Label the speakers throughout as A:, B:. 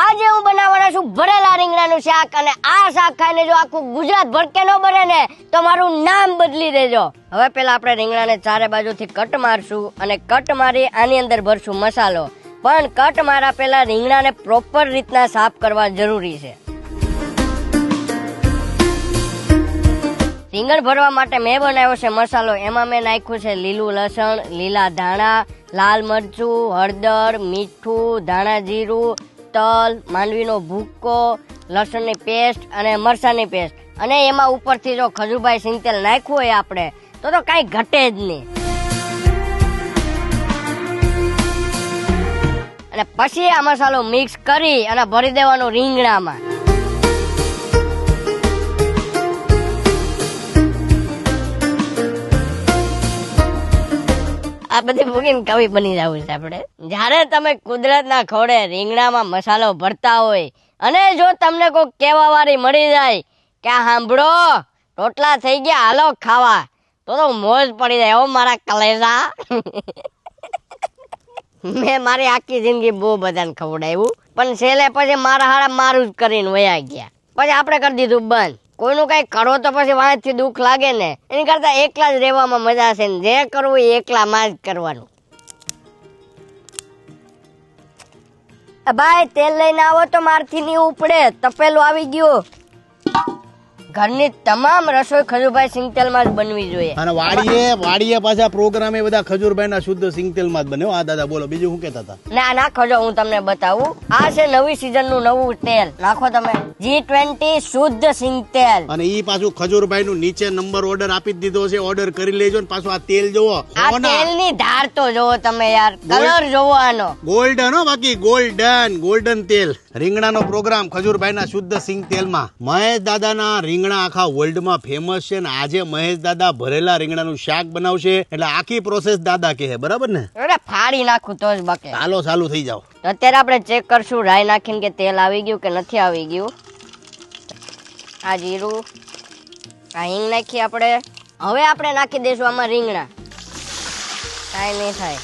A: આજે હું બનાવવાના છું ભરેલા રીંગણાનું શાક, અને આ શાક ખાઈને જો આખું ગુજરાત ભડકે ન બને ને તો મારું નામ બદલી દેજો. હવે પેલા આપણે રીંગણાને ચારે બાજુથી કટ મારશું, અને કટ મારી આની અંદર ભરશું મસાલો. પણ કટ મારા પેલા રીંગણાને પ્રોપર રીતના સાફ કરવા જરૂરી છે. રીંગણ ભરવા માટે મેં બનાવ્યો છે મસાલો. એમાં મેં નાખ્યું છે લીલું લસણ, લીલા ધાણા, લાલ મરચું, હળદર, મીઠું, ધાણા જીરું, તલ, માંડવીનો ભૂક્કો, લસણની પેસ્ટ અને મરચાંની પેસ્ટ. અને એમાં ઉપરથી જો ખજૂરભાઈ સિંગતેલ નાખ્યું હોય આપણે તો કાંઈ ઘટે જ નહીં. અને પછી આ મસાલો મિક્સ કરી અને ભરી દેવાનો રીંગણામાં. આ બધી ભૂગીને કવિ બની જવું છે આપણે. જયારે તમે કુદરતના ખોળે રીંગણામાં મસાલો ભરતા હોય અને જો તમને કોઈ કહેવા વાળી મળી જાય કે આ સાંભળો રોટલા થઈ ગયા હાલો ખાવા, તો મોજ પડી જાય. મારા કલેજા મેં મારી આખી જિંદગી બહુ બધાને ખવડાવ્યું, પણ છેલ્લે પછી મારા હારા મારું જ કરીને વયા ગયા. પછી આપણે કરી દીધું બંધ. કોઈનું કઈ કરો તો પછી વાંચથી દુઃખ લાગે ને, એની કરતા એકલા જ રહેવામાં મજા છે. જે કરવું એ એકલામાં જ કરવાનું. ભાઈ તેલ લઈને આવો તો મારથી નહીં ઉપડે, તપેલું આવી ગયું. ઘરની તમામ રસોઈ ખજૂરભાઈ સિંગતેલમાં જ બનવી જોઈએ.
B: અને વાડીએ પાછા પ્રોગ્રામે બધા ખજૂરભાઈના શુદ્ધ સિંગતેલમાં જ બને. હા દાદા બોલો, બીજું શું કહેતા હતા?
A: ના ખજો, હું તમને બતાવું. આ છે નવી સીઝનનું નવું તેલ. નાખો તમે G20 શુદ્ધ સિંગતેલ.
B: અને ઈ પાછું ખજૂરભાઈનું નીચે નંબર ઓર્ડર આપી દીધો છે, ઓર્ડર કરી લેજો. ને પાછું આ તેલ જોવો,
A: આ તેલની ધાર તો જોવો તમે યાર, કલર જોવો આનો.
B: ગોલ્ડન હો, બાકી ગોલ્ડન તેલ. રીંગણાનો પ્રોગ્રામ ખજૂરભાઈના શુદ્ધ સિંગતેલમાં. મહેશ દાદાના રીંગણા આખા વર્લ્ડમાં ફેમસ છે, ને આજે મહેશ દાદા ભરેલા રીંગણાનું શાક બનાવશે. એટલે આખી પ્રોસેસ દાદા કહે, બરાબર ને?
A: અરે ફાડી નાખું તો જ બકે.
B: ચાલો ચાલુ થઈ જાવ.
A: અત્યારે આપણે ચેક કરશું રાઈ નાખીને કે તેલ આવી ગયું કે નથી આવી ગયું. આ જીરું, આ હિંગ નાખી આપણે. હવે આપણે નાખી દઈશું આમાં રીંગણા. કાંઈ નહીં થાય.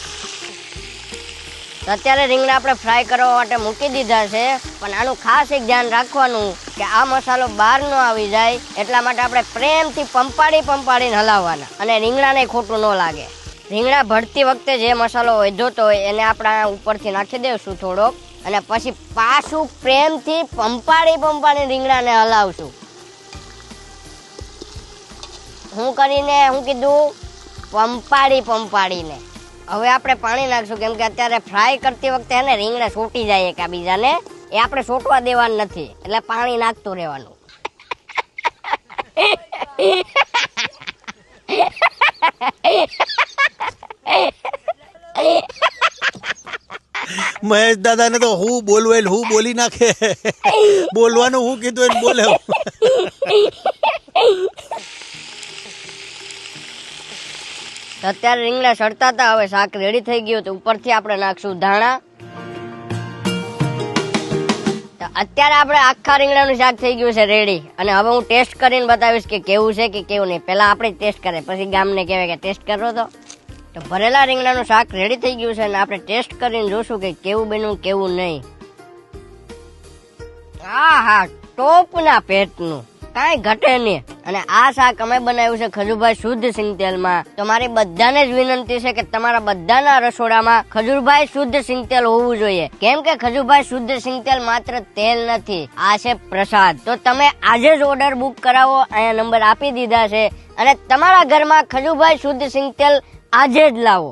A: અત્યારે રીંગણા આપણે ફ્રાય કરવા માટે મૂકી દીધા છે, પણ આનું ખાસ એક ધ્યાન રાખવાનું કે આ મસાલો બહાર ન આવી જાય. એટલા માટે આપણે પ્રેમથી પંપાડીને હલાવવાના, અને રીંગણાને ખોટું ન લાગે. રીંગણા ભરતી વખતે જે મસાલો વધ્યો હોય એને આપણે ઉપરથી નાખી દઈશું થોડોક, અને પછી પાછું પ્રેમથી પંપાડી રીંગણાને હલાવશું. હું કીધું પંપાડીને. હવે આપણે પાણી નાખશું, કેમ કે અત્યારે ફ્રાય કરતી વખતે એને રીંગણા છૂટી જાય એકબીજાને, એ આપણે છોટવા દેવાનું નથી, એટલે પાણી નાખતું રહેવાનું.
B: મહેશ દાદા ને તો હું બોલવું હું બોલી નાખે. બોલવાનું હું કીધું એને બોલે.
A: અત્યારે રીંગણા સડતા હતા, હવે શાક રેડી થઈ ગયું. તો ઉપરથી આપણે નાખશું ધાણા. અત્યારે આપણે આખા રીંગણાનું શાક થઈ ગયું છે રેડી. અને હવે હું ટેસ્ટ કરીને બતાવીશ કે કેવું છે કે કેવું નહીં. પેલા આપણે ટેસ્ટ કરે, પછી ગામને કહેવાય કે ટેસ્ટ કરો. તો ભરેલા રીંગણાનું શાક રેડી થઈ ગયું છે, અને આપણે ટેસ્ટ કરીને જોશું કે કેવું બન્યું કેવું નહીં. હા ટોપના પેટનું, કાંઈ ઘટે નહીં. અને આ શાક અમે બનાવ્યું છે ખજૂરભાઈ શુદ્ધ સિંગતેલમાં. તો મારી બધાને જ વિનંતી છે કે તમારા બધાના રસોડામાં ખજૂરભાઈ શુદ્ધ સિંગતેલ હોવું જોઈએ. કેમ કે ખજૂરભાઈ શુદ્ધ સિંગતેલ માત્ર તેલ નથી, આ છે પ્રસાદ. તો તમે આજે જ ઓર્ડર બુક કરાવો, અહીંયા નંબર આપી દીધા છે, અને તમારા ઘરમાં ખજૂરભાઈ શુદ્ધ સિંગતેલ આજે જ લાવો.